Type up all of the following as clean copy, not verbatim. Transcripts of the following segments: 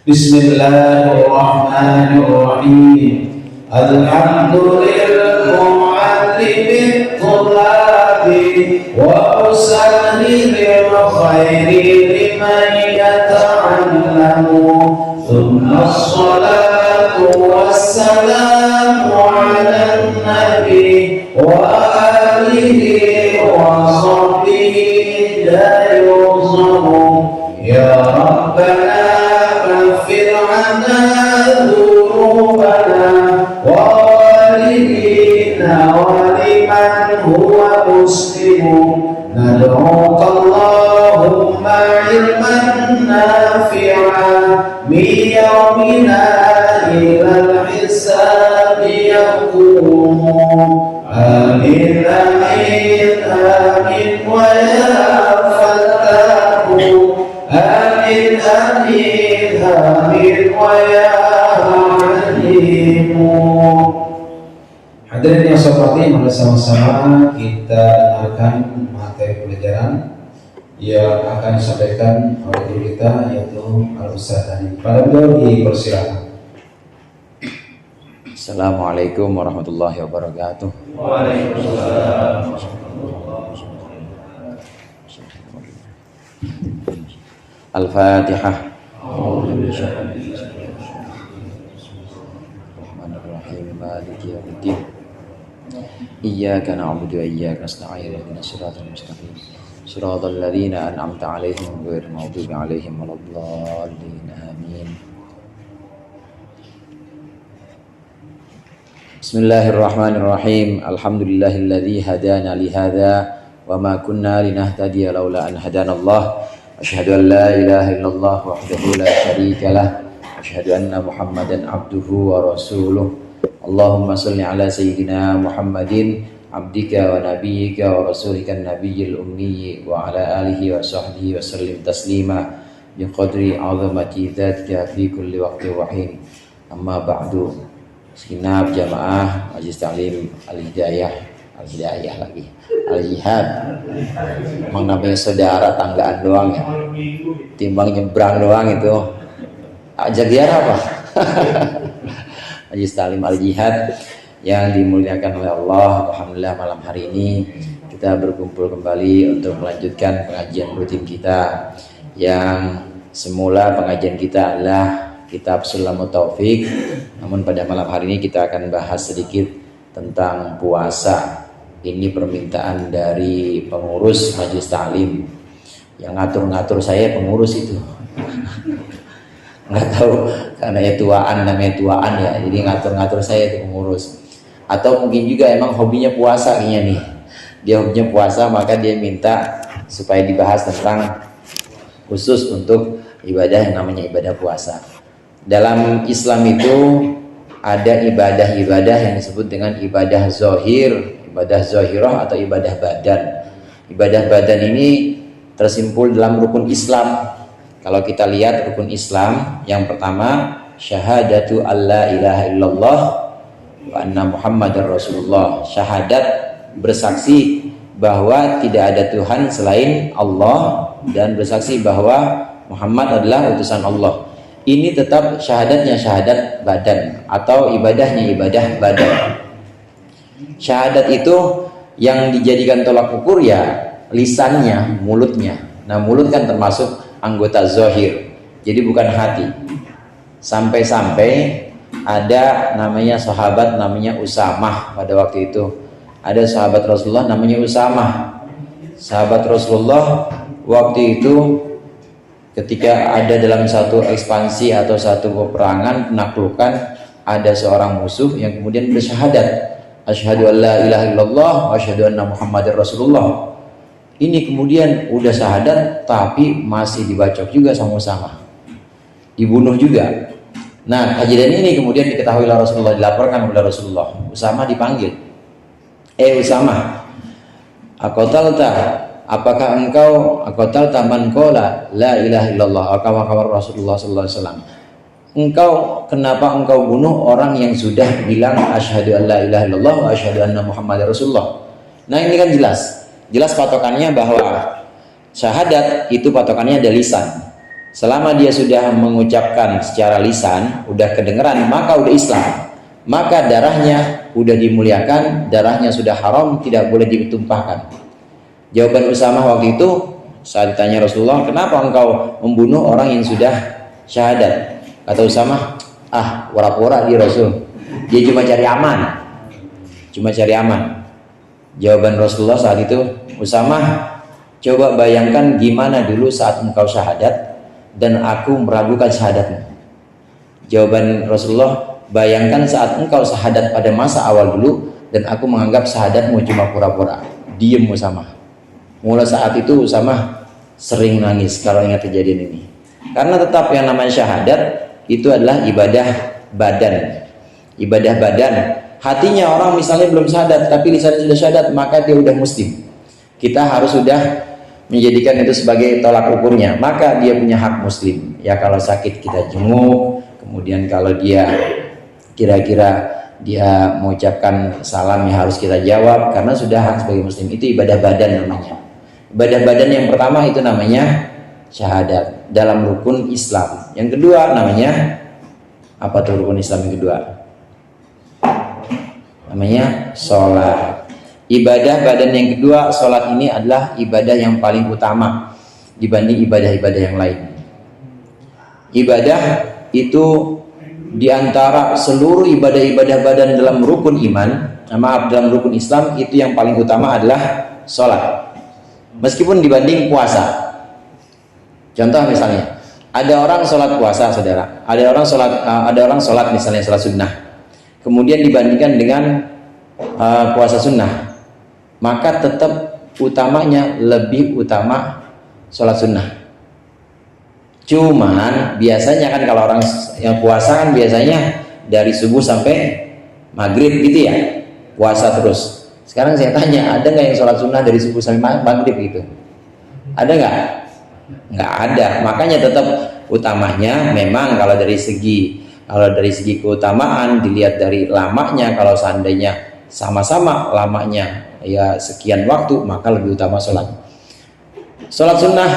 Bismillahirrahmanirrahim. Alhamdulillah mu'allimit thulabi wa usallimil khairi liman yata'allamu. Thumma assalatu wassalamu ala nabi wa alihi wa sahbihi la yuzamu. Ya Rabbana اغفر عنا ذنوبنا ووالدينا ولمن هو مسلم ندعوك اللهم علما نافعا من يومنا إلى الحساب يقوم آمين آمين آمين ويا فتاه آمين آمين آمين ويا عليم. Hadirin yang saya hormati, mari sama-sama kita dengarkan materi pelajaran yang akan disampaikan oleh guru kita, yaitu Al-Ustaz Hanif. Pada beliau dipersilakan. Assalamualaikum warahmatullahi wabarakatuh. Waalaikumsalam. Al-Fatihah. Bismillahirrahmanirrahim. Maliki yaumiddin. Iyyaka na'budu wa iyyaka nasta'in. Ihdinas siratal mustaqim. Shiratal ladzina an'amta 'alaihim ghairil maghdubi 'alaihim waladdallin. Amin. Bismillahirrahmanirrahim. Alhamdulillahilladzi hadana li hadza wa ma kunna linahtadiya laula an hadanallah. Asyhadu an la ilaha illallah wahdahu la syarika lah. Asyhadu anna Muhammadan abduhu wa rasuluh. Allahumma shalli ala sayyidina Muhammadin abdika wa nabiyyika wa rasulika an-nabiyyil ummi wa ala alihi wa sahbihi wa sallim taslima bi qadri 'azamati dzatika fi kulli waqtin wa hin. Amma ba'du. Segenap jamaah Majelis Ta'lim Al-Hidayah lagi Al-Jihad. Emang namanya saudara tanggaan doang ya, timbang nyebrang doang itu ajak dia apa? Majelis Ta'lim Al-Jihad yang dimuliakan oleh Allah. Alhamdulillah malam hari ini kita berkumpul kembali untuk melanjutkan pengajian rutin kita yang semula pengajian kita adalah kitab Sulamut Taufik, namun pada malam hari ini kita akan bahas sedikit tentang puasa. Ini permintaan dari pengurus Majelis Ta'lim. Yang ngatur-ngatur saya pengurus itu. Nggak tahu, karena ya tuaan, namanya tuaan ya, jadi ngatur-ngatur saya itu pengurus. Atau mungkin juga emang hobinya puasa kayaknya nih. Dia hobinya puasa, maka dia minta supaya dibahas tentang khusus untuk ibadah yang namanya ibadah puasa. Dalam Islam itu ada ibadah-ibadah yang disebut dengan ibadah zohir, ibadah zohirah atau ibadah badan. Ibadah badan ini tersimpul dalam rukun Islam. Kalau kita lihat rukun Islam, yang pertama syahadatu alla ilaha illallah wa anna muhammadar rasulullah. Syahadat, bersaksi bahwa tidak ada Tuhan selain Allah dan bersaksi bahwa Muhammad adalah utusan Allah. Ini tetap syahadatnya syahadat badan atau ibadahnya ibadah badan. Syahadat itu yang dijadikan tolak ukur ya lisannya, mulutnya. Nah, mulut kan termasuk anggota zohir, jadi bukan hati. Sampai-sampai ada namanya sahabat namanya Usamah pada waktu itu. Ada sahabat Rasulullah namanya Usamah. Sahabat Rasulullah waktu itu ketika ada dalam satu ekspansi atau satu peperangan penaklukan, ada seorang musuh yang kemudian bersyahadat, asyhadu an la ilaha illallah wa asyhadu anna muhammadar rasulullah. Ini kemudian udah syahadat tapi masih dibacok juga sama Usamah, dibunuh juga. Nah, kejadian ini kemudian diketahui oleh Rasulullah, dilaporkan oleh Rasulullah. Usama dipanggil. Usama, aqatalta, apakah engkau aqatalta man qala la ilaha illallah, akawakawar Rasulullah sallallahu alaihi wasallam. Kenapa engkau bunuh orang yang sudah bilang asyhadu an la ilaha illallah wa asyhadu anna muhammadar rasulullah. Nah, ini kan jelas patokannya bahwa syahadat itu patokannya ada lisan. Selama dia sudah mengucapkan secara lisan, udah kedengeran, maka udah Islam. Maka darahnya udah dimuliakan, darahnya sudah haram, tidak boleh ditumpahkan. Jawaban Usamah waktu itu saat ditanya Rasulullah, kenapa engkau membunuh orang yang sudah syahadat? Kata Usamah, pura-pura dia Rasul. Dia cuma cari aman. Jawaban Rasulullah saat itu, Usamah, coba bayangkan gimana dulu saat engkau syahadat dan aku meragukan syahadatmu. Jawaban Rasulullah, bayangkan saat engkau syahadat pada masa awal dulu dan aku menganggap syahadatmu cuma pura-pura. Diem Usamah. Mulai saat itu Usamah sering nangis kalau ingat kejadian ini. Karena tetap yang namanya syahadat itu adalah ibadah badan. Hatinya orang misalnya belum syahadat tapi lisannya sudah syahadat, maka dia udah muslim. Kita harus sudah menjadikan itu sebagai tolak ukurnya, maka dia punya hak muslim. Ya, kalau sakit kita jenguk, kemudian kalau dia kira-kira dia mengucapkan salam ya harus kita jawab karena sudah hak sebagai muslim. Itu ibadah badan namanya. Ibadah badan yang pertama itu namanya syahadat dalam rukun Islam. Yang kedua namanya apa tuh rukun Islam yang kedua? Namanya sholat. Ibadah badan yang kedua, sholat ini adalah ibadah yang paling utama dibanding ibadah-ibadah yang lain. Ibadah itu diantara seluruh ibadah-ibadah badan dalam rukun iman, dalam rukun Islam, itu yang paling utama adalah sholat. Meskipun dibanding puasa. Contoh misalnya, ada orang sholat puasa, saudara. Ada orang sholat misalnya sholat sunnah. Kemudian dibandingkan dengan puasa sunnah, maka tetap utamanya lebih utama sholat sunnah. Cuman biasanya kan kalau orang yang puasa kan biasanya dari subuh sampai maghrib gitu ya, puasa terus. Sekarang saya tanya, ada nggak yang sholat sunnah dari subuh sampai maghrib gitu? Ada nggak? Nggak ada. Makanya tetap utamanya memang kalau dari segi keutamaan dilihat dari lamanya. Kalau seandainya sama-sama lamanya ya sekian waktu, maka lebih utama sholat sunnah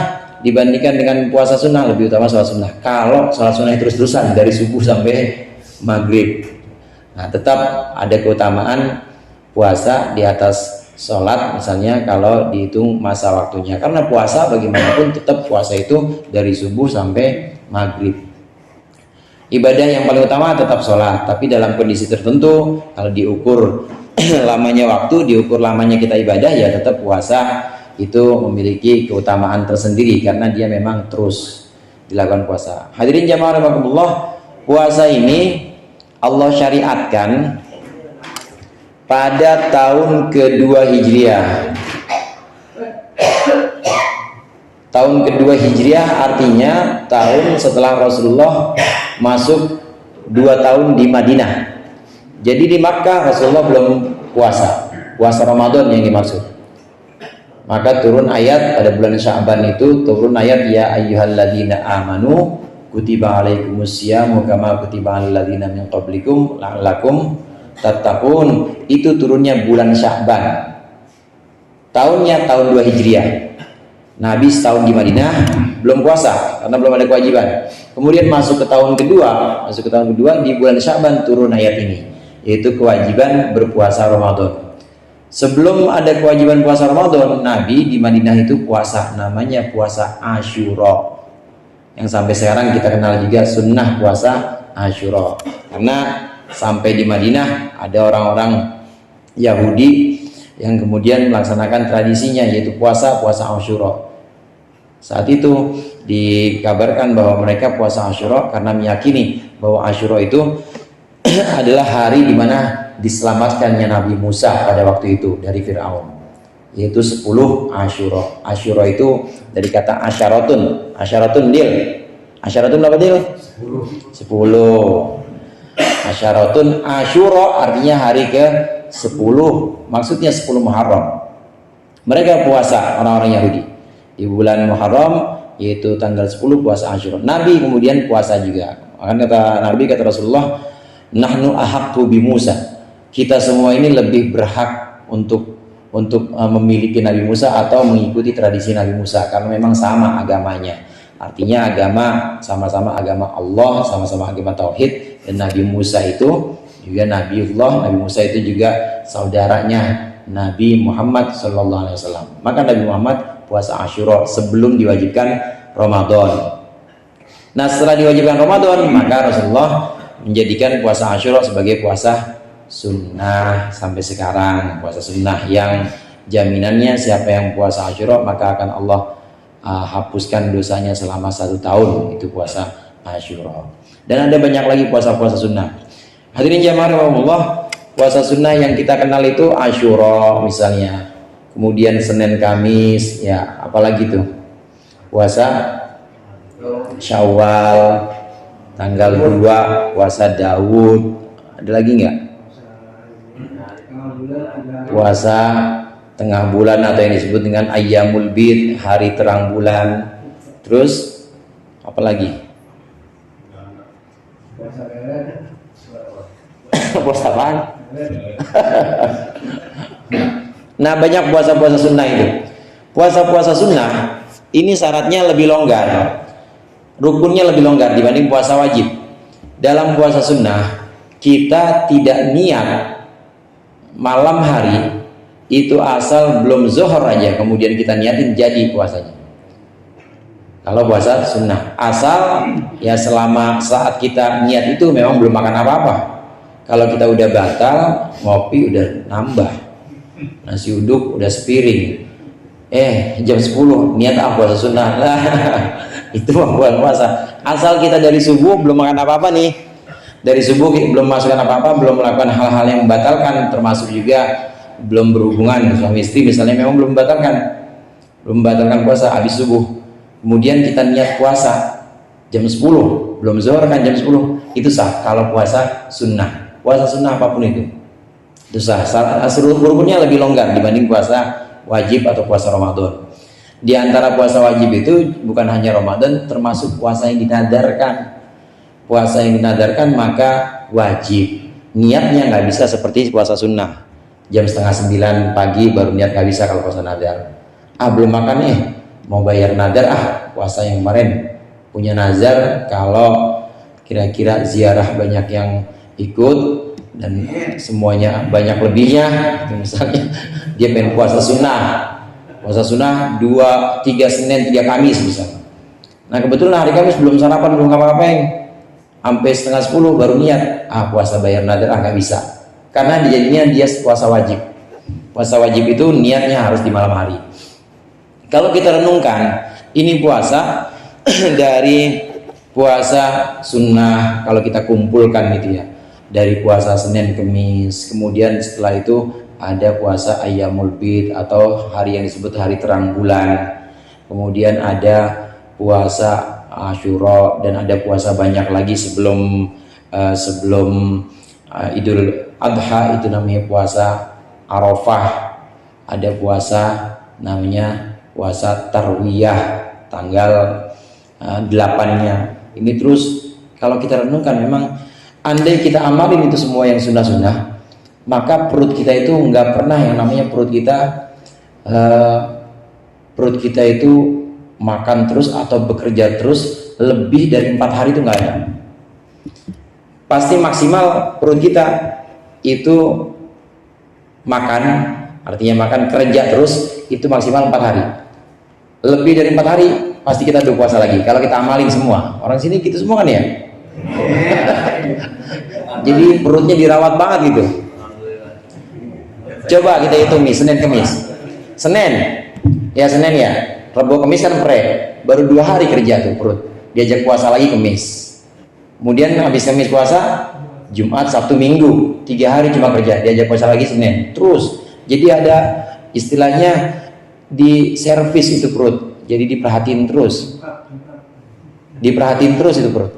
dibandingkan dengan puasa sunnah. Lebih utama sholat sunnah. Kalau sholat sunnah terus-terusan dari subuh sampai maghrib, nah tetap ada keutamaan puasa di atas sholat misalnya kalau dihitung masa waktunya, karena puasa bagaimanapun tetap puasa itu dari subuh sampai maghrib. Ibadah yang paling utama tetap sholat, tapi dalam kondisi tertentu kalau diukur lamanya waktu, diukur lamanya kita ibadah, ya tetap puasa itu memiliki keutamaan tersendiri karena dia memang terus dilakukan puasa. Hadirin jamaah rahimakumullah, puasa ini Allah syariatkan pada tahun kedua Hijriah. Tahun kedua Hijriah artinya tahun setelah Rasulullah masuk 2 tahun di Madinah. Jadi di Makkah Rasulullah belum puasa Ramadan yang dimaksud. Maka turun ayat pada bulan Sya'ban itu, turun ayat ya ayyuhalladzina amanu kutiba alaikumusyamu kama kutiba alal ladzina min qablikum la'allakum tattaqun. Itu turunnya bulan Sya'ban. Tahunnya tahun 2 Hijriah. Nabi setahun di Madinah belum puasa karena belum ada kewajiban. Kemudian masuk ke tahun kedua di bulan Sya'ban turun ayat ini, yaitu kewajiban berpuasa Ramadan. Sebelum ada kewajiban puasa Ramadan, Nabi di Madinah itu puasa, namanya puasa Asyura, yang sampai sekarang kita kenal juga sunnah puasa Asyura. Karena sampai di Madinah ada orang-orang Yahudi yang kemudian melaksanakan tradisinya, yaitu puasa Asyura. Saat itu dikabarkan bahwa mereka puasa Asyura karena meyakini bahwa Asyura itu adalah hari di mana diselamatkannya Nabi Musa pada waktu itu dari Fir'aun, yaitu 10 Asyura. Asyura itu dari kata asyaratun nil. Asyaratun berapa til? 10. Asyaratun Asyura artinya hari ke 10. Maksudnya 10 Muharram. Mereka puasa orang-orang Yahudi di bulan Muharram, yaitu tanggal 10 puasa Asyura. Nabi kemudian puasa juga. Kata Nabi, kata Rasulullah, nahnu ahaqqu bi Musa. Kita semua ini lebih berhak untuk memiliki Nabi Musa atau mengikuti tradisi Nabi Musa karena memang sama agamanya. Artinya agama sama-sama agama Allah, sama-sama agama tauhid, dan Nabi Musa itu juga Nabiullah. Nabi Musa itu juga saudaranya Nabi Muhammad sallallahu alaihi wasallam. Maka Nabi Muhammad puasa Asyura sebelum diwajibkan Ramadan. Nah, setelah diwajibkan Ramadan, maka Rasulullah menjadikan puasa Asyura sebagai puasa sunnah sampai sekarang. Puasa sunnah yang jaminannya siapa yang puasa Asyura maka akan Allah hapuskan dosanya selama 1 tahun. Itu puasa Asyura. Dan ada banyak lagi puasa-puasa sunnah. Hadirin jamaah rahimakumullah, puasa sunnah yang kita kenal itu Asyura misalnya, kemudian Senin Kamis, ya apalagi tuh puasa Syawal, tanggal 2 puasa Daud. Ada lagi nggak? Puasa tengah bulan atau yang disebut dengan Ayyamul Bid, hari terang bulan. Terus apa lagi? Puasa apaan? Nah, banyak puasa-puasa sunnah itu. Puasa-puasa sunnah ini syaratnya lebih longgar, rukunnya lebih longgar dibanding puasa wajib. Dalam puasa sunnah kita tidak niat malam hari itu asal belum zuhur aja kemudian kita niatin jadi puasanya. Kalau puasa sunnah asal ya selama saat kita niat itu memang belum makan apa-apa. Kalau kita udah batal, ngopi udah nambah, nasi uduk udah sepiring, jam 10 niat puasa sunnah lah. Itu bukan puasa. Asal kita dari subuh belum makan apa-apa nih, dari subuh belum masukkan apa-apa, belum melakukan hal-hal yang membatalkan, termasuk juga belum berhubungan suami istri misalnya, memang belum membatalkan puasa habis subuh. Kemudian kita niat puasa jam 10, belum zuhur kan jam 10, itu sah kalau puasa sunnah. Puasa sunnah apapun itu sah. Rukunnya lebih longgar dibanding puasa wajib atau puasa Ramadan. Di antara puasa wajib itu bukan hanya Ramadan, termasuk puasa yang dinadarkan. Puasa yang dinadarkan maka wajib. Niatnya nggak bisa seperti puasa sunnah. Jam 8:30 pagi baru niat, nggak bisa kalau puasa nadar. Belum makan nih, mau bayar nadar, puasa yang kemarin punya nazar kalau kira-kira ziarah banyak yang ikut dan semuanya banyak lebihnya, misalnya dia pengen puasa sunnah 2-3 Senin 3 Kamis misalnya. Nah kebetulan hari Kamis belum sarapan, belum ngapa-ngapain, sampai 9:30 baru niat puasa bayar nadar, nggak bisa karena dijadinya dia puasa wajib. Puasa wajib itu niatnya harus di malam hari. Kalau kita renungkan ini puasa dari puasa sunnah, kalau kita kumpulkan gitu ya, dari puasa Senin Kemis, kemudian setelah itu ada puasa Ayyamul Bid atau hari yang disebut hari terang bulan, kemudian ada puasa Asyura, dan ada puasa banyak lagi sebelum Idul Adha, itu namanya puasa Arafah. Ada puasa namanya puasa Tarwiyah tanggal 8-nya. Ini terus kalau kita renungkan, memang andai kita amalin itu semua yang sunnah-sunnah, maka perut kita itu nggak pernah yang namanya perut kita itu makan terus atau bekerja terus lebih dari 4 hari, itu nggak ada. Pasti maksimal perut kita itu makan, artinya makan kerja terus itu maksimal 4 hari. Lebih dari 4 hari pasti kita udah puasa lagi. Kalau kita amalin semua, orang sini gitu semua kan ya. Jadi perutnya dirawat banget gitu. Coba kita hitung nih, Senin Kemis. Senin ya, Rabu Kemis kan baru 2 hari kerja tuh perut. Diajak puasa lagi Kemis. Kemudian habis Kemis puasa, Jumat, Sabtu, Minggu, 3 hari cuma kerja. Diajak puasa lagi Senin. Terus, jadi ada istilahnya di servis itu perut. Jadi diperhatiin terus. Diperhatiin terus itu perut.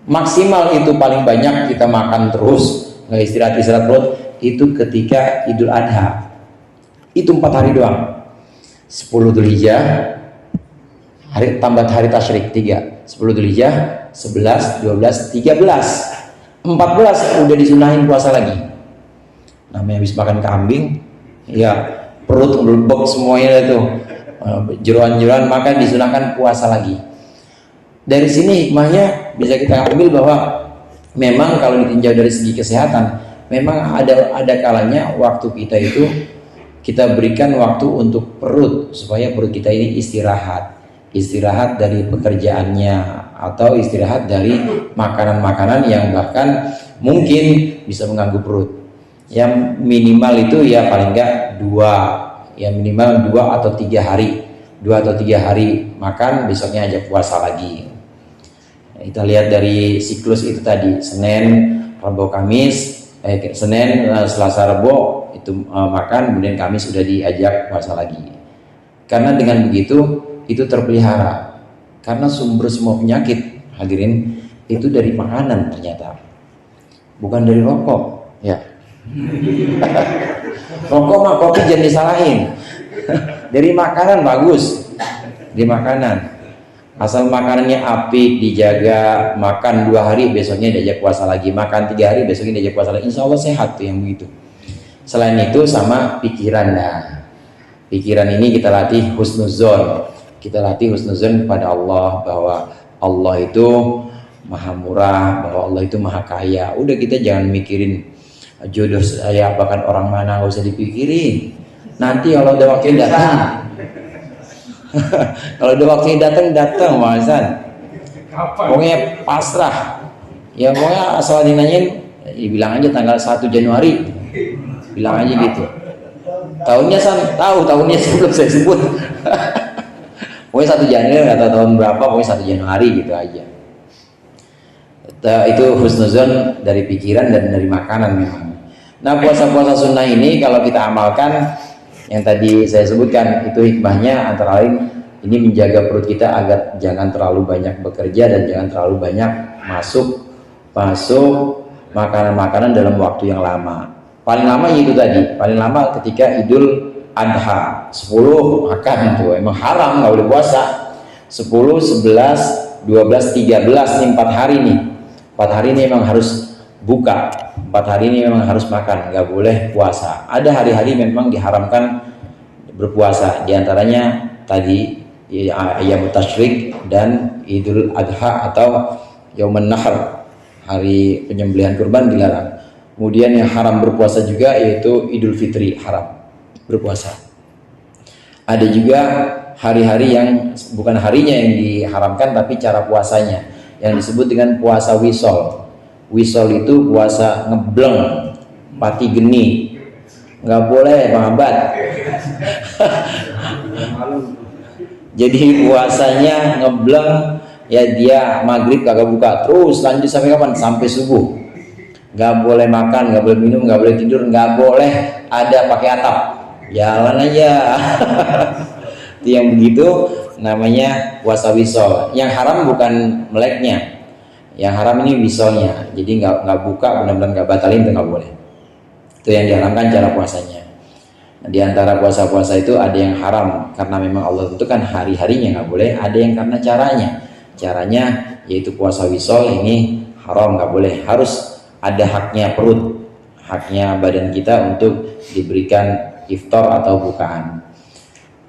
Maksimal itu paling banyak kita makan terus, nggak istirahat perut, itu ketika Idul Adha. Itu 4 hari doang. 10 Dzulhijjah, hari tambah hari tasyrik 3. 10 Dzulhijjah, 11, 12, 13. 14 udah disunahin puasa lagi. Namanya habis makan kambing, ya perut melebek semuanya itu, jeroan-jeroan, maka disunahkan puasa lagi. Dari sini hikmahnya bisa kita ambil bahwa memang kalau ditinjau dari segi kesehatan, memang ada kalanya waktu kita itu kita berikan waktu untuk perut supaya perut kita ini istirahat dari pekerjaannya atau istirahat dari makanan-makanan yang bahkan mungkin bisa mengganggu perut. Yang minimal itu ya paling enggak 2, ya minimal 2 atau 3 hari. 2 atau 3 hari makan, besoknya aja puasa lagi. Kita lihat dari siklus itu tadi, Senin, Rabu, Kamis, Senin, Selasa, Rabu itu makan, kemudian Kamis sudah diajak puasa lagi. Karena dengan begitu itu terpelihara. Karena sumber semua penyakit, hadirin, itu dari makanan ternyata, bukan dari rokok. Ya, rokok mah kopi jangan disalahin. Dari makanan bagus, di makanan. Asal makanannya apik, dijaga, makan 2 hari besoknya diajak puasa lagi, makan 3 hari besoknya diajak puasa lagi, insya Allah sehat tuh yang begitu. Selain itu sama pikiran, nah pikiran ini kita latih husnuzon, kita latih husnuzon kepada Allah, bahwa Allah itu maha murah, bahwa Allah itu maha kaya. Udah, kita jangan mikirin jodoh saya bahkan orang mana, gak usah dipikirin. Nanti kalau udah waktunya datang kalau udah waktunya datang Masan. Pokoknya pasrah. Ya pokoknya asal dinanyain, ya bilang aja tanggal 1 Januari. Bilang aja gitu. Tahunnya tahu tahunnya sebelum saya sebut. Pokoknya 1 Januari, nggak tahu tahun berapa, pokoknya 1 Januari gitu aja. Itu husnuzon dari pikiran dan dari makanan memang. Nah, puasa-puasa sunnah ini kalau kita amalkan, yang tadi saya sebutkan, itu hikmahnya antara lain ini menjaga perut kita agar jangan terlalu banyak bekerja dan jangan terlalu banyak masuk makanan-makanan dalam waktu yang lama. Paling lama itu tadi, paling lama ketika Idul Adha 10 makan itu emang haram, nggak boleh puasa. 10, 11, 12, 13 nih 4 hari nih. 4 hari ini memang harus buka, 4 hari ini memang harus makan, nggak boleh puasa. Ada hari-hari memang diharamkan berpuasa, diantaranya tadi Ayyamut Tasyrik dan Idul Adha atau Yaumun Nahr, hari penyembelihan kurban dilarang. Kemudian yang haram berpuasa juga yaitu Idul Fitri, haram berpuasa. Ada juga hari-hari yang bukan harinya yang diharamkan, tapi cara puasanya yang disebut dengan puasa wisol. Wisol itu puasa ngebleng, pati geni, nggak boleh Bang Abad. Jadi puasanya ngebleng, ya dia maghrib kagak buka, terus lanjut sampai kapan? Sampai subuh. Nggak boleh makan, nggak boleh minum, nggak boleh tidur, nggak boleh ada pakai atap, jalan aja. Itu yang begitu namanya puasa wisol. Yang haram bukan meleknya, yang haram ini wisolnya. Jadi nggak buka, benar-benar nggak batalin, itu nggak boleh. Itu yang diharamkan cara puasanya. Nah, di antara puasa-puasa itu ada yang haram karena memang Allah tentukan hari-harinya nggak boleh, ada yang karena caranya yaitu puasa wisol ini haram, nggak boleh, harus ada haknya perut, haknya badan kita untuk diberikan iftar atau bukaan.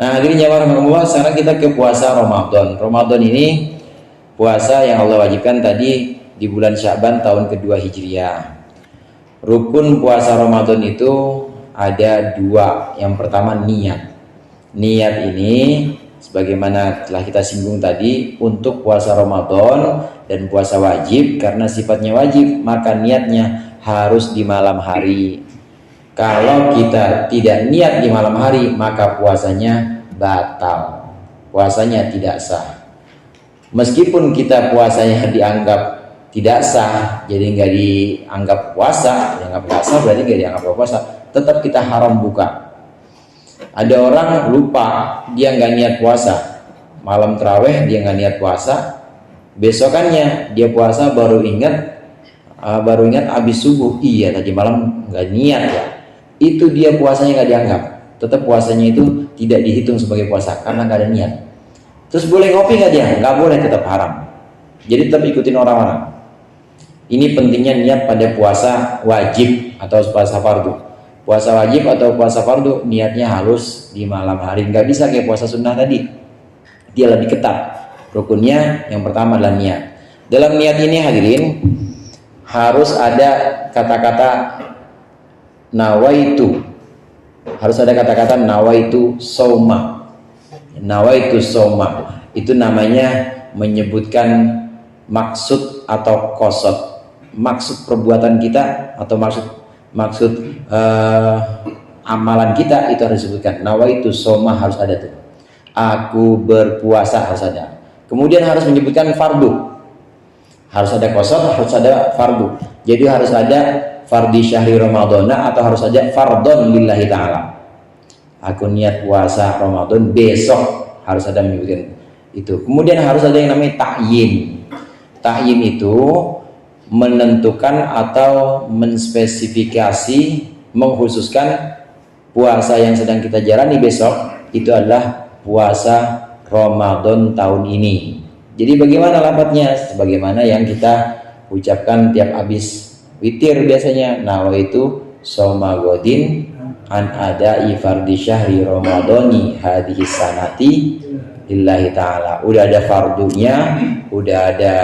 Nah, hadirin jamaah rahimakumullah, sekarang kita ke puasa Ramadan. Ramadan ini puasa yang Allah wajibkan tadi di bulan Sya'ban tahun kedua Hijriah. Rukun puasa Ramadan itu ada 2. Yang pertama niat. Niat ini sebagaimana telah kita singgung tadi, untuk puasa Ramadan dan puasa wajib, karena sifatnya wajib maka niatnya harus di malam hari. Kalau kita tidak niat di malam hari maka puasanya batal, puasanya tidak sah. Meskipun kita puasanya dianggap tidak sah, jadi nggak dianggap puasa, dianggap nggak sah berarti nggak dianggap puasa, tetap kita haram buka. Ada orang lupa, dia nggak niat puasa, malam terawih dia nggak niat puasa, Besokannya dia puasa baru ingat habis subuh, iya tadi malam nggak niat ya, itu dia puasanya nggak dianggap, tetap puasanya itu tidak dihitung sebagai puasa karena nggak ada niat. Terus boleh ngopi nggak dia? Nggak boleh, tetap haram. Jadi tetap ikutin orang-orang. Ini pentingnya niat pada puasa wajib atau puasa fardu. Puasa wajib atau puasa fardu niatnya harus di malam hari, nggak bisa kayak puasa sunnah tadi, dia lebih ketat. Rukunnya yang pertama adalah niat. Dalam niat ini hadirin harus ada kata-kata nawaitu, harus ada kata-kata nawaitu soma. Nawaitu soma itu namanya menyebutkan maksud atau qasad, maksud perbuatan kita atau maksud amalan kita, itu harus disebutkan. Nawaitu soma harus ada tuh. Aku berpuasa harus ada. Kemudian harus menyebutkan fardu, harus ada qasad, harus ada fardu. Jadi harus ada fardi syahri ramadhana atau harus ada fardhon lillahi ta'ala. Aku niat puasa Ramadan besok, harus ada menyebutkan itu. Kemudian harus ada yang namanya ta'yin. Ta'yin itu menentukan atau menspesifikasi, mengkhususkan puasa yang sedang kita jalani besok itu adalah puasa Ramadan tahun ini. Jadi bagaimana lafadznya? Sebagaimana yang kita ucapkan tiap habis witir biasanya, nawaitu soma godin an adai fardi syahri ramadhani hadhihi sanati lillahi ta'ala. Udah ada fardunya, udah ada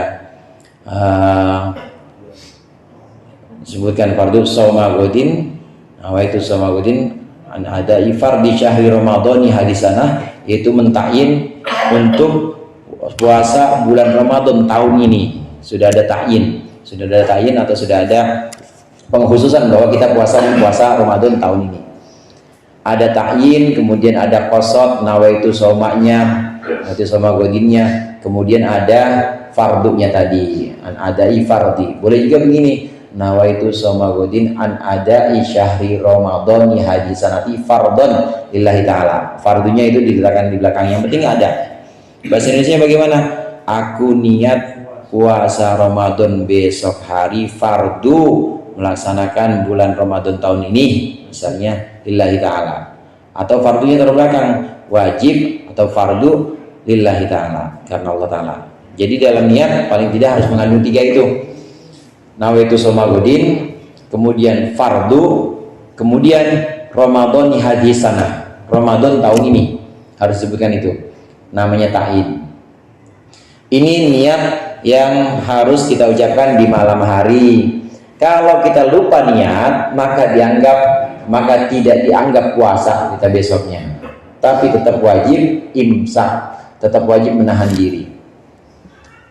sebutkan fardu soma godin, nawaitu soma godin an adai fardi syahri ramadhani hadhihi sanah, yaitu mentakyin untuk puasa bulan Ramadan tahun ini. Sudah ada takyin, atau sudah ada pengkhususan bahwa kita puasa Ramadan tahun ini. Ada takyin, kemudian ada qasad, nawaitu somanya, nawaitu soma godinnya, kemudian ada fardunya tadi, an adai fardi. Boleh juga begini, nawaitu soma godin an adai syahri ramadhani hadhihi sanati fardhon lillahi ta'ala. Fardunya itu diletakkan di belakang, yang penting ada. Bahasa Indonesia bagaimana? Aku niat puasa Ramadan besok hari, fardu melaksanakan bulan Ramadan tahun ini, misalnya lillahi ta'ala. Atau fardunya taruh belakang, wajib atau fardu lillahi ta'ala, karena Allah ta'ala. Jadi dalam niat paling tidak harus mengandung tiga itu, nawaitu soma godin, kemudian fardu, kemudian Ramadan hadhihi sanah, Ramadan tahun ini, harus disebutkan itu, namanya ta'yin. Ini niat yang harus kita ucapkan di malam hari. Kalau kita lupa niat, maka tidak dianggap puasa kita besoknya, tapi tetap wajib imsak, tetap wajib menahan diri.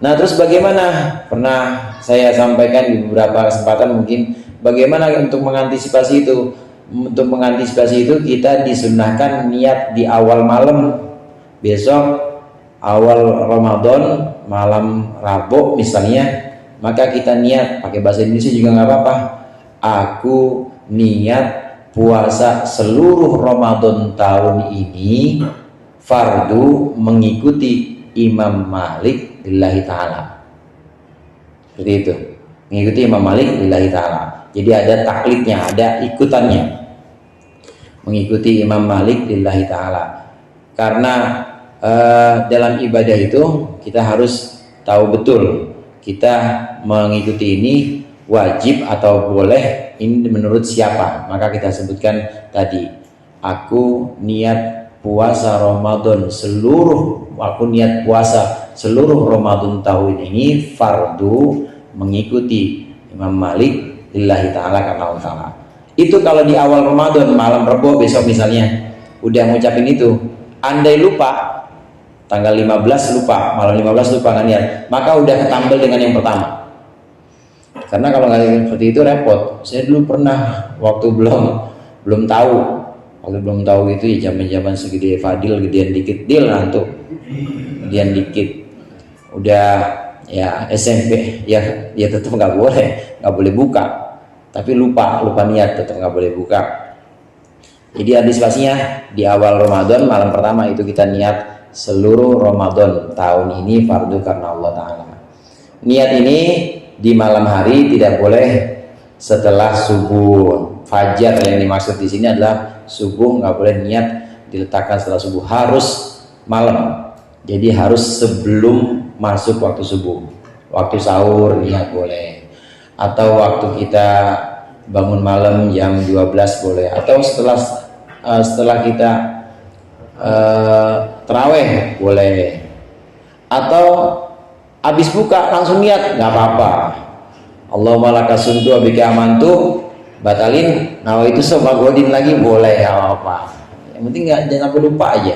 Nah, terus bagaimana? Pernah saya sampaikan di beberapa kesempatan mungkin, bagaimana untuk mengantisipasi itu? Untuk mengantisipasi itu kita disunnahkan niat di awal malam besok, awal Ramadan, malam Rabu misalnya, maka kita niat, pakai bahasa Indonesia juga nggak apa-apa, aku niat puasa seluruh Ramadan tahun ini fardu mengikuti Imam Malik lillahi ta'ala. Seperti itu, mengikuti Imam Malik lillahi ta'ala. Jadi ada taklidnya, ada ikutannya, mengikuti Imam Malik lillahi ta'ala. Karena dalam ibadah itu kita harus tahu betul kita mengikuti ini wajib atau boleh, ini menurut siapa. Maka kita sebutkan tadi, aku niat puasa Ramadan aku niat puasa seluruh Ramadan tahun ini fardu mengikuti Imam Malik lillahi ta'ala, karena Allah ta'ala. Itu kalau di awal Ramadan, malam Rabu besok misalnya udah ngucapin itu. Andai lupa tanggal 15 lupa, malam 15 lupa nggak niat, maka udah ketambel dengan yang pertama. Karena kalau nggak seperti itu repot. Saya dulu pernah waktu belum tahu itu ya, zaman segede Fadil, gedean dikit Dil ngantuk, gedean dikit, udah ya SMP ya tetap nggak boleh buka, tapi lupa niat, tetap nggak boleh buka. Jadi antisipasinya di awal Ramadan malam pertama itu kita niat seluruh Ramadan tahun ini fardu karena Allah ta'ala. Niat ini di malam hari tidak boleh setelah subuh. Fajar yang dimaksud di sini adalah subuh, nggak boleh niat diletakkan setelah subuh, harus malam. Jadi harus sebelum masuk waktu subuh. Waktu sahur niat boleh, atau waktu kita bangun malam jam 12 boleh, atau setelah kita terawih boleh, atau habis buka langsung niat, nggak apa-apa. Allahumma lakasuntu abika amantu, batalin nawa itu soba godin lagi boleh, nggak apa-apa. Yang penting jangan sampai lupa aja.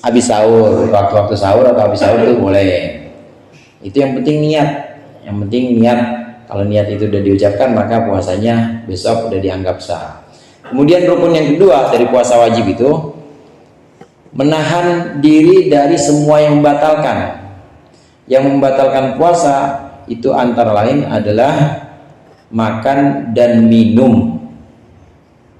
Habis sahur, waktu sahur atau habis sahur itu boleh. Itu yang penting niat. Yang penting niat. Kalau niat itu udah diucapkan, maka puasanya besok udah dianggap sah. Kemudian rukun yang kedua dari puasa wajib itu menahan diri dari semua yang membatalkan. Yang membatalkan puasa itu antara lain adalah makan dan minum.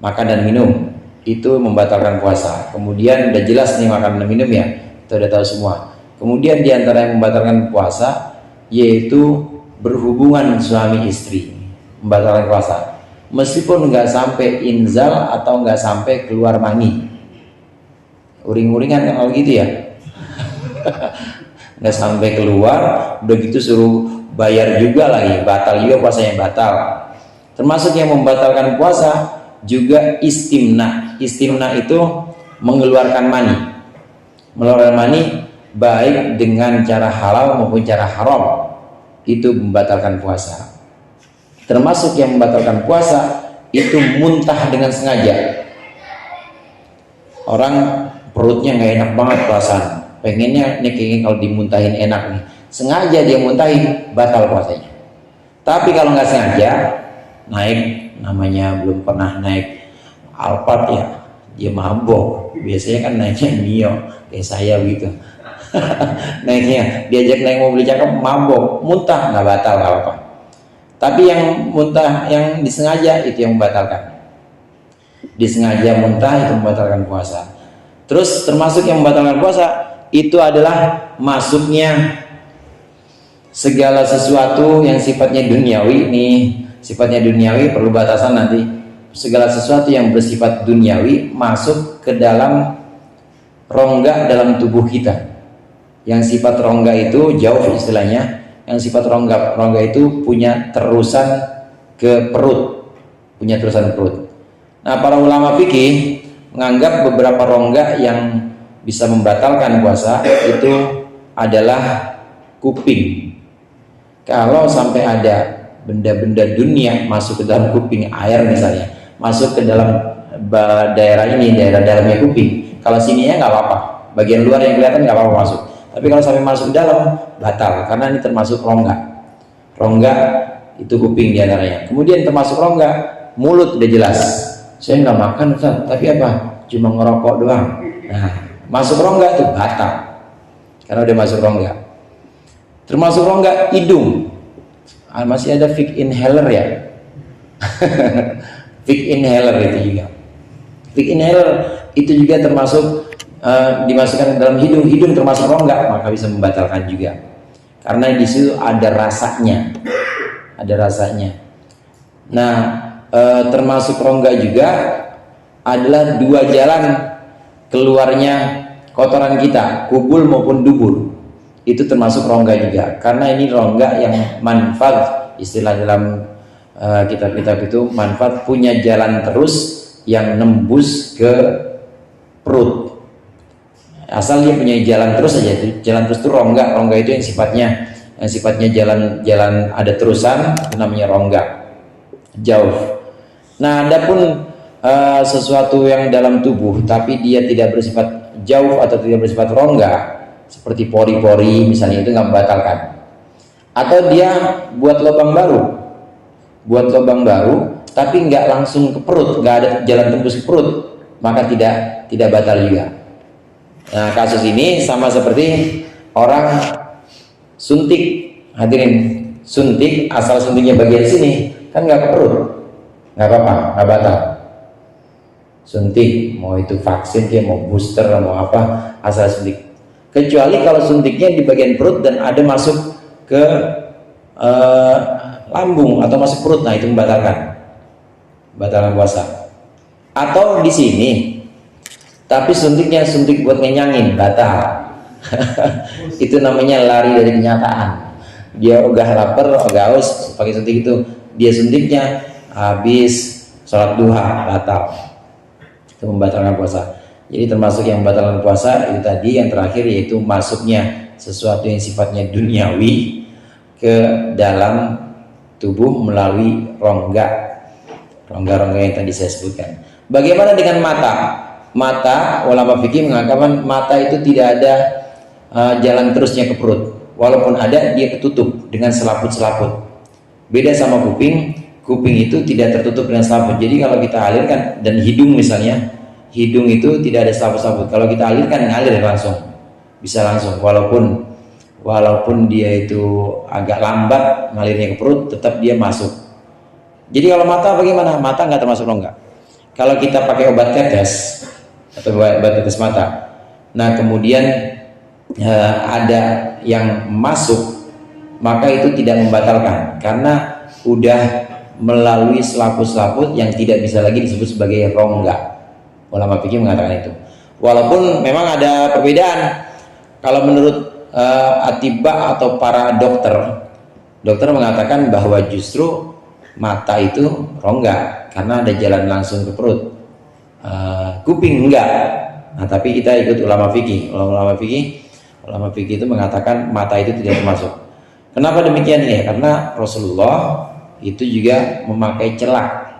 Makan dan minum itu membatalkan puasa. Kemudian udah jelas nih makan dan minum ya, kita udah tahu semua. Kemudian di antara yang membatalkan puasa yaitu berhubungan suami istri, membatalkan puasa. Meskipun nggak sampai inzal atau nggak sampai keluar mani, uring-uringan kan kalau gitu ya, nggak sampai keluar, udah gitu suruh bayar juga lagi, batal juga puasanya, batal. Termasuk yang membatalkan puasa juga istimna. Istimna itu mengeluarkan mani. Mengeluarkan mani baik dengan cara halal maupun cara haram, itu membatalkan puasa. Termasuk yang membatalkan puasa itu muntah dengan sengaja. Orang perutnya nggak enak banget perasaan, pengennya nih kayaknya kalau dimuntahin enak nih, sengaja dia muntahin, batal puasanya. Tapi kalau nggak sengaja, naik, namanya belum pernah naik Alphard ya, dia mabok. Biasanya kan naiknya Mio kayak saya gitu. Naiknya diajak naik mobil cakep, mabok, muntah, nggak batal, nggak apa-apa. Tapi yang muntah yang disengaja itu yang membatalkan. Disengaja muntah itu membatalkan puasa. Terus termasuk yang membatalkan puasa itu adalah masuknya segala sesuatu yang sifatnya duniawi. Nih sifatnya duniawi perlu batasan nanti. Segala sesuatu yang bersifat duniawi masuk ke dalam rongga dalam tubuh kita. Yang sifat rongga itu jauh istilahnya. Yang sifat rongga itu punya terusan ke perut, punya terusan perut. Nah, para ulama fikih menganggap beberapa rongga yang bisa membatalkan puasa itu adalah kuping. Kalau sampai ada benda-benda dunia masuk ke dalam kuping, air misalnya, masuk ke dalam daerah ini, daerah dalamnya kuping. Kalau sininya nggak apa-apa, bagian luar yang kelihatan nggak apa-apa masuk. Tapi kalau sampai masuk dalam, batal, karena ini termasuk rongga. Rongga itu kuping diantaranya. Kemudian termasuk rongga, mulut udah jelas. Saya nggak makan Ustaz, tapi apa? Cuma ngerokok doang. Nah, masuk rongga itu batal, karena udah masuk rongga. Termasuk rongga hidung. Masih ada fake inhaler ya. Fake inhaler itu juga. Fake inhaler itu juga termasuk dimasukkan ke dalam hidung termasuk rongga, maka bisa membatalkan juga. Karena di situ ada rasanya. Ada rasanya. Nah, termasuk rongga juga adalah dua jalan keluarnya kotoran kita, kubul maupun dubur. Itu termasuk rongga juga. Karena ini rongga yang manfaat, istilah dalam kitab-kitab itu, manfaat punya jalan terus yang nembus ke perut. Asal dia punya jalan terus aja, itu jalan terus itu rongga. Rongga itu yang sifatnya jalan ada terusan, itu namanya rongga. Jauh. Nah, adapun sesuatu yang dalam tubuh tapi dia tidak bersifat jauh atau tidak bersifat rongga, seperti pori-pori misalnya, itu nggak membatalkan. Atau dia buat lubang baru tapi nggak langsung ke perut, nggak ada jalan tembus ke perut, maka tidak batal juga. Nah, kasus ini sama seperti orang suntik. Hadirin, suntik, asal suntiknya bagian sini kan nggak ke perut, nggak apa-apa, nggak batal. Suntik, mau itu vaksin, mau booster, mau apa, asal suntik. kecuali kalau suntiknya di bagian perut dan ada masuk ke lambung atau masuk perut, nah itu membatalkan puasa. Atau di sini tapi suntiknya suntik buat ngenyangin, batal. Itu namanya lari dari kenyataan. Dia ogah lapar, ogah haus, pakai suntik itu. Dia suntiknya habis sholat duha, batal. Itu membatalkan puasa. Jadi termasuk yang membatalkan puasa itu tadi yang terakhir, yaitu masuknya sesuatu yang sifatnya duniawi ke dalam tubuh melalui rongga-rongga yang tadi saya sebutkan. Bagaimana dengan mata? Mata, ulama fikih mengatakan mata itu tidak ada jalan terusnya ke perut. Walaupun ada, dia ketutup dengan selaput-selaput. Beda sama kuping itu tidak tertutup dengan selaput. Jadi kalau kita alirkan, dan hidung misalnya, hidung itu tidak ada selaput-selaput. Kalau kita alirkan, ngalir langsung, bisa langsung. Walaupun dia itu agak lambat ngalirnya ke perut, tetap dia masuk. Jadi kalau mata bagaimana? Mata nggak termasuk rongga. Kalau kita pakai obat tetes atau obat tetes mata, nah kemudian ada yang masuk, maka itu tidak membatalkan karena udah melalui selaput-selaput yang tidak bisa lagi disebut sebagai rongga. Ulama fikih mengatakan itu. Walaupun memang ada perbedaan. Kalau menurut atibba atau para dokter mengatakan bahwa justru mata itu rongga karena ada jalan langsung ke perut. Kuping enggak. Nah, tapi kita ikut ulama fikih. Ulama fikih itu mengatakan mata itu tidak termasuk. Kenapa demikian ya? Karena Rasulullah itu juga memakai celak.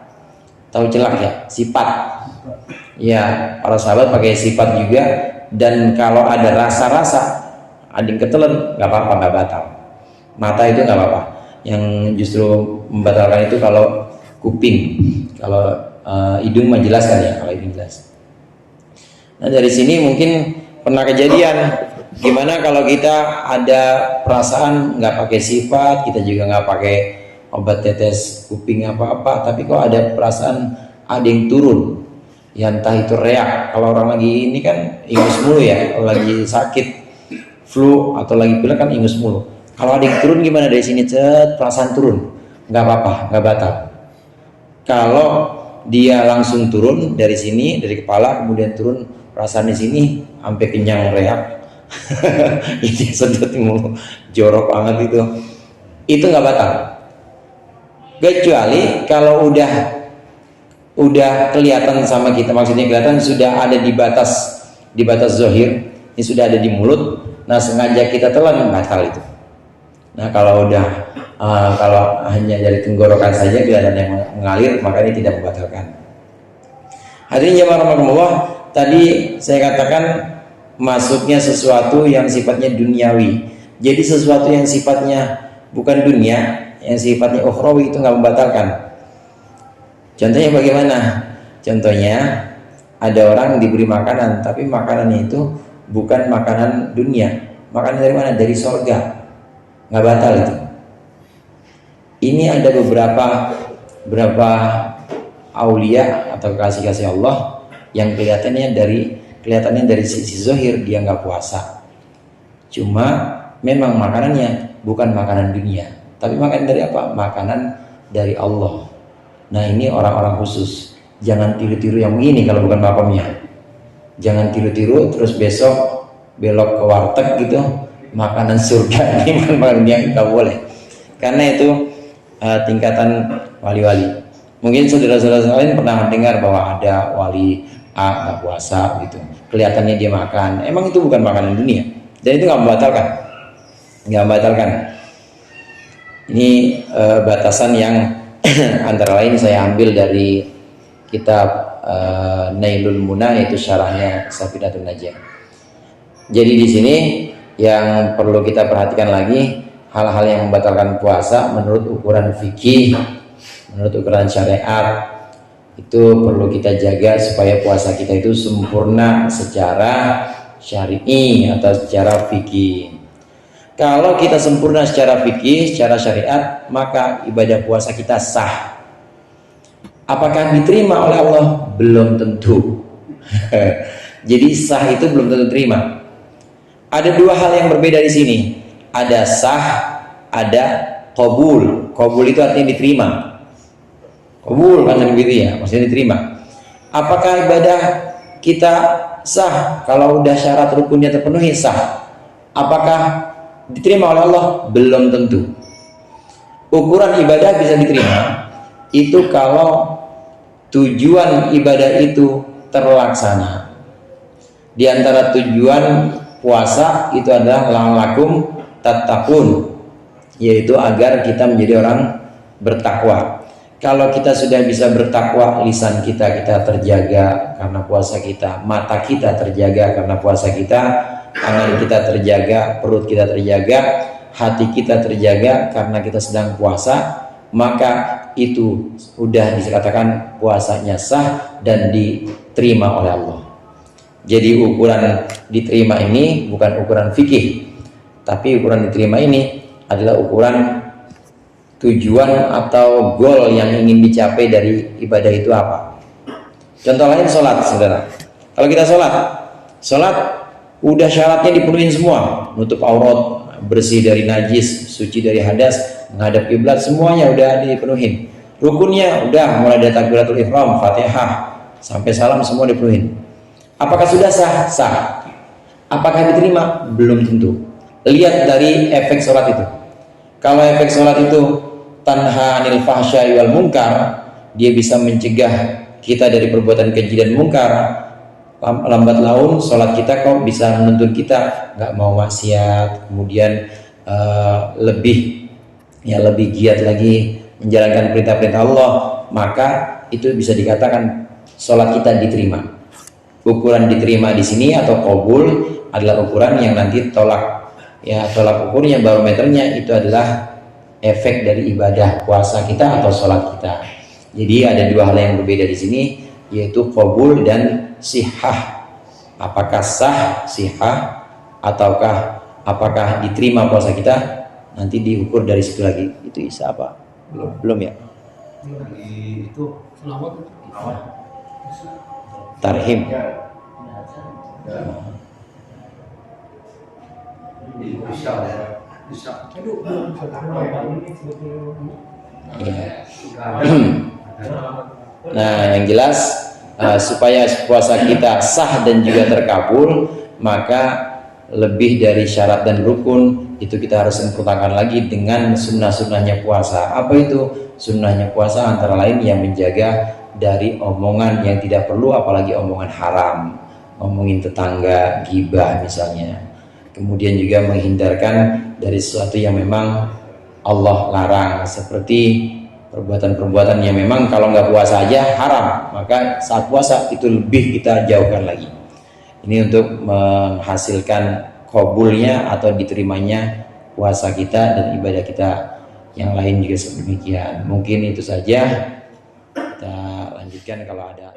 Tahu celak ya? Sipat. Ya, para sahabat pakai sipat juga. Dan kalau ada rasa-rasa, ada yang ketelan, nggak apa-apa, nggak batal. Mata itu nggak apa-apa. Yang justru membatalkan itu kalau kuping. Kalau hidung mah jelas kan ya, kalau hidung jelas. Nah dari sini mungkin pernah kejadian, gimana kalau kita ada perasaan nggak pakai sifat, kita juga nggak pakai obat tetes kuping apa-apa, tapi kok ada perasaan ada yang turun, ya entah itu reak. Kalau orang lagi ini kan ingus mulu ya, kalau lagi sakit flu atau lagi pilek kan ingus mulu. Kalau ada yang turun gimana dari sini? Perasaan turun, nggak apa-apa, nggak batal. Kalau dia langsung turun dari sini, dari kepala kemudian turun perasaan di sini sampai kenyang reak, ini sedot mulu, jorok banget itu nggak batal. Kecuali kalau udah kelihatan sama kita, maksudnya kelihatan sudah ada di batas zahir, ini sudah ada di mulut, nah sengaja kita telan, batal itu. Nah kalau kalau hanya dari tenggorokan saja kelihatan yang mengalir, maka ini tidak membatalkan. Hadirin jamaah rahimakumullah, tadi saya katakan masuknya sesuatu yang sifatnya duniawi. Jadi sesuatu yang sifatnya bukan dunia, yang sifatnya ukhrawi itu nggak membatalkan. Contohnya bagaimana? Contohnya ada orang diberi makanan, tapi makanannya itu bukan makanan dunia. Makanan dari mana? Dari sorga. Nggak batal itu. Ini ada beberapa aulia atau kasih Allah yang kelihatannya dari sisi zahir dia nggak puasa. Cuma memang makanannya bukan makanan dunia, tapi makanan dari apa? Makanan dari Allah. Nah ini orang-orang khusus. Jangan tiru-tiru yang begini kalau bukan makamnya. Jangan tiru-tiru terus besok belok ke warteg gitu, makanan surga ini bukan makanan dunia, nggak boleh. Karena itu tingkatan wali-wali. Mungkin saudara-saudara lain pernah dengar bahwa ada wali A nggak puasa gitu, kelihatannya dia makan, emang itu bukan makanan dunia, dan itu nggak membatalkan. Ini batasan yang antara lain saya ambil dari kitab Nailul Muna, yaitu syarahnya Safinatul Najah. Jadi di sini yang perlu kita perhatikan lagi, hal-hal yang membatalkan puasa menurut ukuran fikih, menurut ukuran syariat, itu perlu kita jaga supaya puasa kita itu sempurna secara syar'i atau secara fikih. Kalau kita sempurna secara fikih, secara syariat, maka ibadah puasa kita sah. Apakah diterima oleh Allah? Belum tentu. Jadi sah itu belum tentu terima. Ada dua hal yang berbeda di sini. Ada sah, ada qabul. Qabul itu artinya diterima. Qabul kan begitu ya, maksudnya diterima. Apakah ibadah kita sah kalau udah syarat rukunnya terpenuhi? Sah. Apakah diterima oleh Allah? Belum tentu. Ukuran ibadah bisa diterima itu kalau tujuan ibadah itu terlaksana. Di antara tujuan puasa itu adalah la'allakum tattaqun, yaitu agar kita menjadi orang bertakwa. Kalau kita sudah bisa bertakwa, lisan kita terjaga karena puasa kita, mata kita terjaga karena puasa kita, tangan kita terjaga, perut kita terjaga, hati kita terjaga karena kita sedang puasa, maka itu sudah dikatakan puasanya sah dan diterima oleh Allah. Jadi ukuran diterima ini bukan ukuran fikih, tapi ukuran diterima ini adalah ukuran tujuan atau goal yang ingin dicapai dari ibadah itu apa. Contoh lain sholat, saudara. Kalau kita sholat udah syaratnya dipenuhi semua, nutup aurat, bersih dari najis, suci dari hadas, menghadap kiblat, semuanya udah dipenuhi. Rukunnya udah mulai dari takbiratul ihram, Fatihah sampai salam semua dipenuhi. Apakah sudah sah? Sah. Apakah diterima? Belum tentu. Lihat dari efek sholat itu. Kalau efek sholat itu tanha anil fahsya'i wal munkar, dia bisa mencegah kita dari perbuatan keji dan munkar. Lambat laun sholat kita kok bisa menuntun kita nggak mau maksiat, kemudian lebih giat lagi menjalankan perintah-perintah Allah, maka itu bisa dikatakan sholat kita diterima. Ukuran diterima di sini atau qabul adalah ukuran yang nanti tolak ukurnya, barometernya itu adalah efek dari ibadah puasa kita atau sholat kita. Jadi ada dua hal yang berbeda di sini, yaitu qabul dan sihah. Apakah sah, sihah, ataukah apakah diterima puasa kita, nanti diukur dari situ lagi. Itu Isa apa? Belum ya? Itu selawat. Tarhim. Nah, yang jelas supaya puasa kita sah dan juga terkabul, maka lebih dari syarat dan rukun itu kita harus sempurnakan lagi dengan sunnah-sunnahnya puasa. Apa itu sunnahnya puasa? Antara lain yang menjaga dari omongan yang tidak perlu, apalagi omongan haram, ngomongin tetangga, ghibah misalnya. Kemudian juga menghindarkan dari sesuatu yang memang Allah larang, seperti perbuatan-perbuatan yang memang kalau nggak puasa aja haram, maka saat puasa itu lebih kita jauhkan lagi. Ini untuk menghasilkan qabulnya atau diterimanya puasa kita dan ibadah kita yang lain juga sedemikian. Mungkin itu saja. Kita lanjutkan kalau ada.